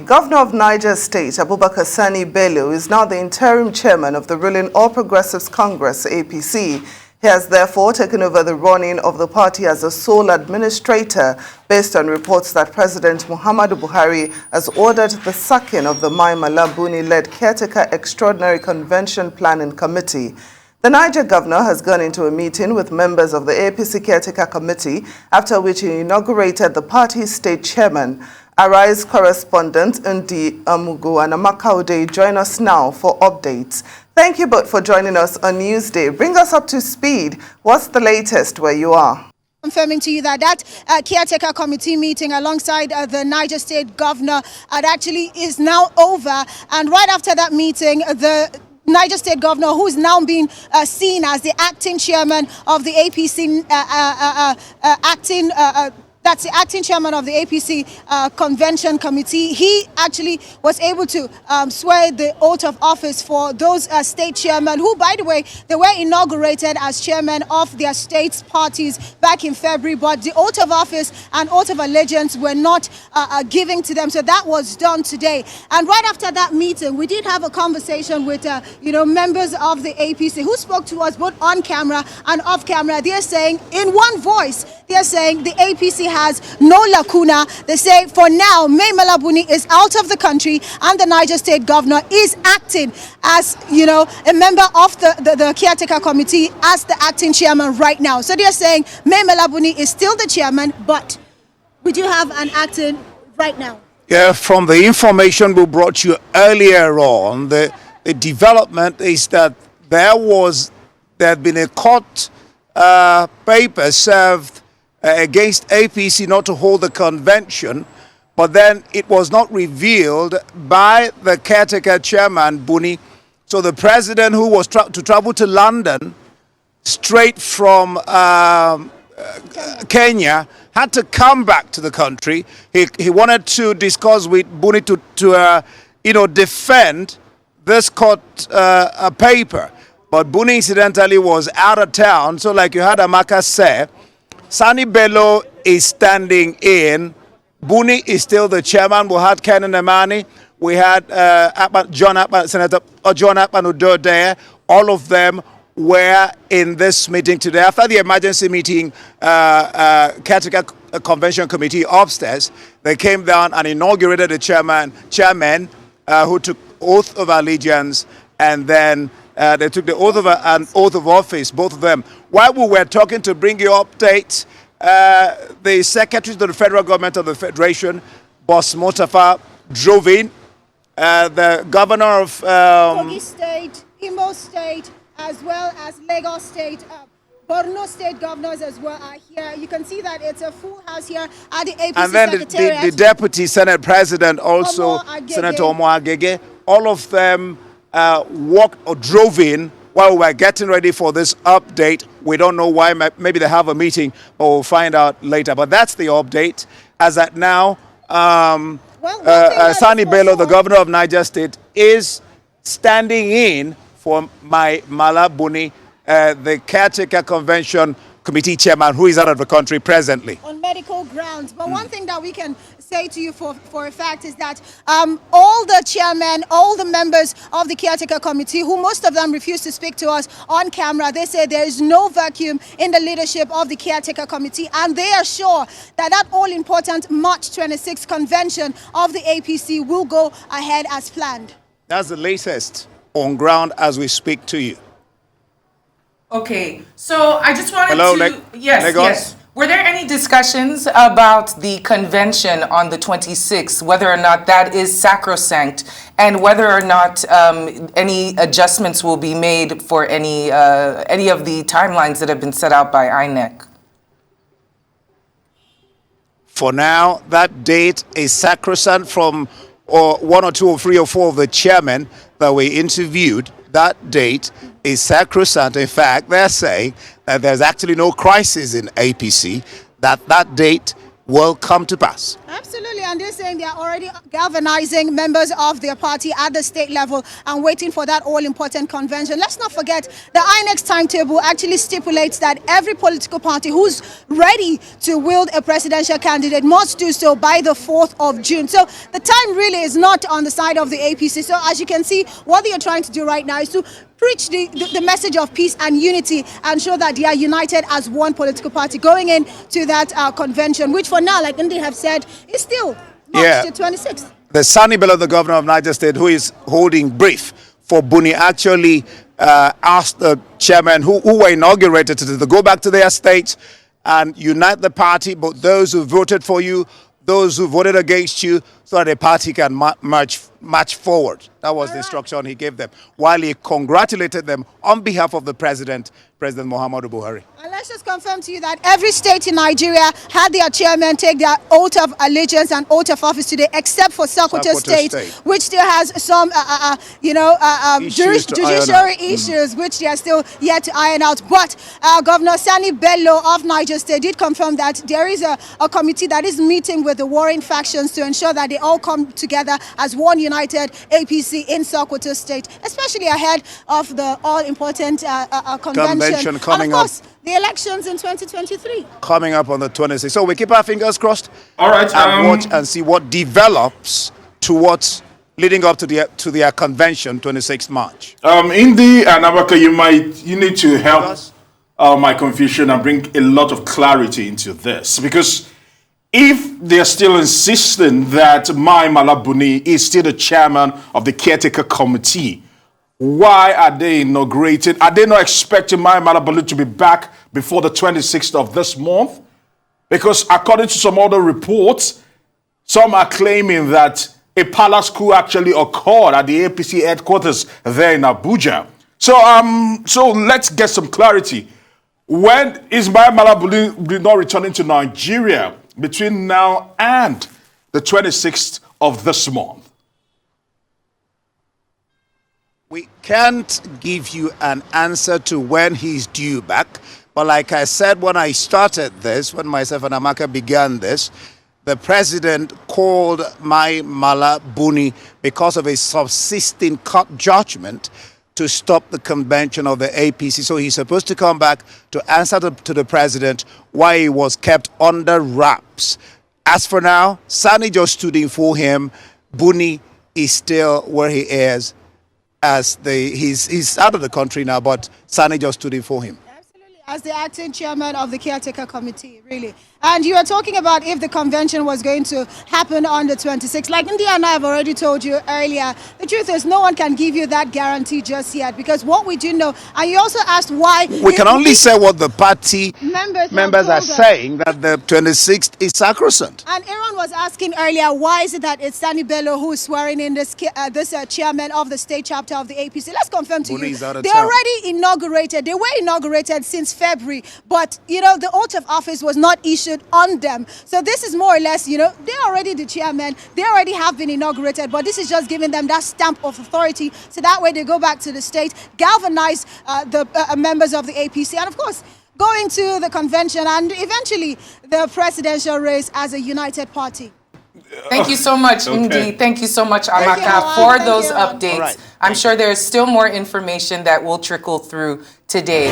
Governor of Niger State, Abubakar Sani Bello, is now the interim chairman of the ruling All Progressives Congress, APC. He has therefore taken over the running of the party as the sole administrator, based on reports that President Muhammadu Buhari has ordered the sacking of the Mai Mala Buni-led Caretaker Extraordinary Convention Planning Committee. The Niger governor has gone into a meeting with members of the APC Caretaker Committee, after which he inaugurated the party's state chairman. Arise Correspondent Ndee, Amaugo and Amaka Udeh join us now for updates. Thank you both for joining us on Newsday. Bring us up to speed. What's the latest where you are? Confirming to you that caretaker committee meeting alongside the Niger State governor actually is now over. And right after that meeting, the Niger State governor, who's now being seen as the acting chairman of the APC, that's the acting chairman of the APC convention committee. He actually was able to swear the oath of office for those state chairmen who, by the way, they were inaugurated as chairman of their state's parties back in February, but the oath of office and oath of allegiance were not given to them. So that was done today. And right after that meeting, we did have a conversation with, members of the APC who spoke to us both on camera and off camera. They're saying in one voice, they're saying the APC has no lacuna. They say for now, Mai Mala Buni is out of the country and the Niger State governor is acting as, a member of the caretaker committee as the acting chairman right now. So they're saying Mai Mala Buni is still the chairman, but we do have an acting right now. Yeah, from the information we brought you earlier on, the development is that there had been a court paper served against APC not to hold the convention, but then it was not revealed by the caretaker chairman, Buni. So the president, who was to travel to London straight from Kenya, had to come back to the country. He wanted to discuss with Buni to defend this court paper. But Buni incidentally was out of town, so like you heard Amaka say, Sani Bello is standing in. Buni is still the chairman. We had Ken Nemani. We had Senator John Udeh there. All of them were in this meeting today. After the emergency meeting, caretaker convention committee upstairs, they came down and inaugurated the chairman who took oath of allegiance, and then they took the oath of office, both of them. While we were talking to bring you updates, the secretary to the federal government of the federation, Boss Mustafa, drove in. The governor of Kogi State, Imo State, as well as Lagos State, Borno State governors as well are here. You can see that it's a full house here at the APC and then the deputy Senate president also, Senator Agege, all of them walked or drove in while we were getting ready for this update. We don't know why. Maybe they have a meeting, but we'll find out later. But that's the update. As at now, Sani Bello, the governor of Niger State, is standing in for Mai Mala Buni, the caretaker convention committee chairman, who is out of the country presently. On medical grounds. But one thing that we can say to you for a fact is that all the chairmen, all the members of the caretaker committee, who most of them refuse to speak to us on camera, they say there is no vacuum in the leadership of the caretaker committee, and they are sure that that all-important March 26th convention of the APC will go ahead as planned. That's the latest on ground as we speak to you. Okay, so I just wanted Lagos? Yes. Were there any discussions about the convention on the 26th, whether or not that is sacrosanct, and whether or not any adjustments will be made for any of the timelines that have been set out by INEC? For now, that date is sacrosanct. From one or two or three or four of the chairmen that we interviewed, that date is sacrosanct. In fact, they're saying that there's actually no crisis in APC, that date will come to pass. Absolutely. and they're saying they are already galvanizing members of their party at the state level and waiting for that all-important convention. Let's not forget the INEC's timetable actually stipulates that every political party who's ready to wield a presidential candidate must do so by the 4th of June. So the time really is not on the side of the APC. So as you can see, what they are trying to do right now is to preach the message of peace and unity and show that they are united as one political party going into that convention, which for now, like Ndee have said, is still March the 26th. The Sani Bello, the governor of Niger State, who is holding brief for Buni, actually asked the chairman who were inaugurated to go back to their states and unite the party, but those who voted for you, those who voted against you, so that the party can march forward. That was the instruction he gave them, while he congratulated them on behalf of the President Muhammadu Buhari. And let's just confirm to you that every state in Nigeria had their chairman take their oath of allegiance and oath of office today, except for Sokoto State, which still has some, judiciary issues, which they are still yet to iron out. But Governor Sani Bello of Niger State did confirm that there is a committee that is meeting with the warring factions to ensure that they all come together as one united APC in Sokoto State, especially ahead of the all-important convention coming and of course, the elections in 2023. Coming up on the 26th. So we keep our fingers crossed. All right. And watch and see what develops towards leading up to their convention, 26th March. Ndee and Amaka, you need to help my confusion and bring a lot of clarity into this, because if they're still insisting that Buni is still the chairman of the caretaker committee, why are they inaugurated? Are they not expecting Buni to be back before the 26th of this month? Because according to some other reports, some are claiming that a palace coup actually occurred at the APC headquarters there in Abuja. So let's get some clarity. When is Buni not returning to Nigeria between now and the 26th of this month? We can't give you an answer to when he's due back. But like I said when I started this, when myself and Amaka began this, the president called Buni because of a subsisting court judgment to stop the convention of the APC. So he's supposed to come back to answer to the president why he was kept under wraps. As for now, Sani just stood in for him. Buni is still where he is. He's out of the country now, but Sani just stood in for him. Absolutely, as the acting chairman of the caretaker committee, really. And you were talking about if the convention was going to happen on the 26th. Like Ndee and I have already told you earlier, the truth is no one can give you that guarantee just yet, because what we do know, and you also asked why... We can only say what the party members are saying, that the 26th is sacrosanct. And Aaron was asking earlier, why is it that it's Sani Bello who is swearing in this chairman of the state chapter of the APC? Let's confirm to you, they already inaugurated, they were inaugurated since February, but, the oath of office was not issued on them. So this is more or less, they're already the chairman, they already have been inaugurated, but this is just giving them that stamp of authority, so that way they go back to the state, galvanize the members of the APC, and of course, going to the convention and eventually the presidential race as a united party. Thank you so much, Ndee. Thank you so much, Amaka, for those updates. Right. I'm sure there's still more information that will trickle through today.